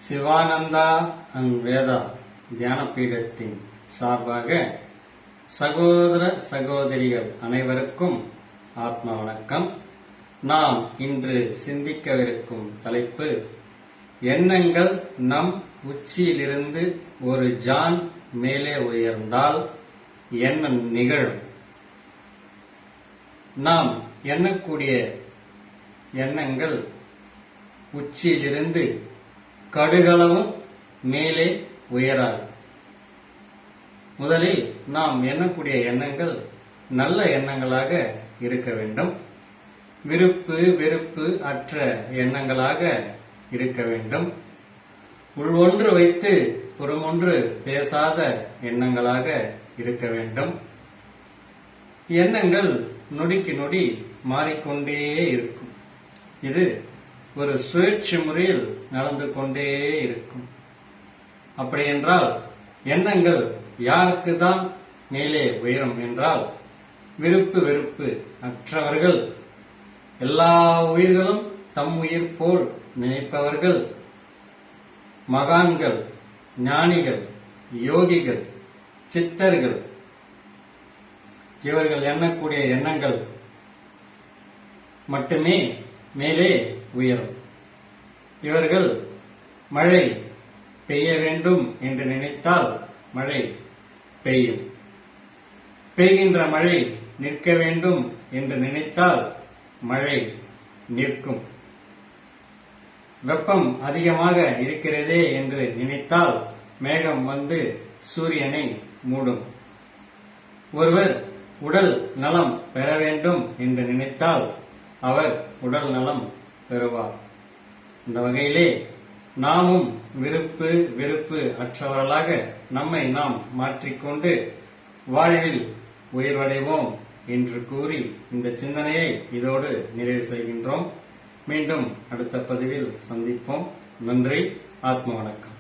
Sivananda and Veda தியானபீடத்தின் சார்பாக சகோதர சகோதரிகள் அனைவருக்கும் ஆத்ம வணக்கம். நாம் இன்று சிந்திக்கவிருக்கும் தலைப்பு, எண்ணங்கள் நம் உச்சியிலிருந்து ஒரு ஜான் மேலே உயர்ந்தால் என்ன நிகழும்? நாம் எண்ணக்கூடிய எண்ணங்கள் உச்சியிலிருந்து கடுகளவும் மேலே உயராது. முதலில் நாம் எண்ணக்கூடிய எண்ணங்கள் நல்ல எண்ணங்களாக இருக்க வேண்டும். விருப்பு வெறுப்பு அற்ற எண்ணங்களாக இருக்க வேண்டும். உள்ஒன்று வைத்து புறமொன்று பேசாத எண்ணங்களாக இருக்க வேண்டும். எண்ணங்கள் நொடிக்கு நொடி மாறிக்கொண்டே இருக்கும். இது ஒரு சுழற்சி முறையில் நடந்து கொண்டே இருக்கும். அப்படி என்றால் எண்ணங்கள் யாருக்கு தான் மேலே உயரும் என்றால், விருப்பு வெறுப்பு அற்றவர்கள், எல்லா உயிர்களும் தம் உயிர் போல் நினைப்பவர்கள், மகான்கள், ஞானிகள், யோகிகள், சித்தர்கள், இவர்கள் எண்ணக்கூடிய எண்ணங்கள் மட்டுமே மேலே உயரும். இவர்கள் மழை பெய்ய வேண்டும் என்று நினைத்தால் மழை பெய்யும். பெய்கின்ற மழை நிற்க வேண்டும் என்று நினைத்தால் மழை நிற்கும். வெப்பம் அதிகமாக இருக்கிறதே என்று நினைத்தால் மேகம் வந்து சூரியனை மூடும். ஒருவர் உடல் நலம் பெற வேண்டும் என்று நினைத்தால் அவர் உடல் நலம் பெறுவார். இந்த வகையிலே நாமும் விருப்பு வெறுப்பு அற்றவர்களாக நம்மை நாம் மாற்றிக்கொண்டு வாழ்வில் உயர்வடைவோம் என்று கூறி இந்த சிந்தனையை இதோடு நிறைவு செய்கின்றோம். மீண்டும் அடுத்த பதிவில் சந்திப்போம். நன்றி. ஆத்ம வணக்கம்.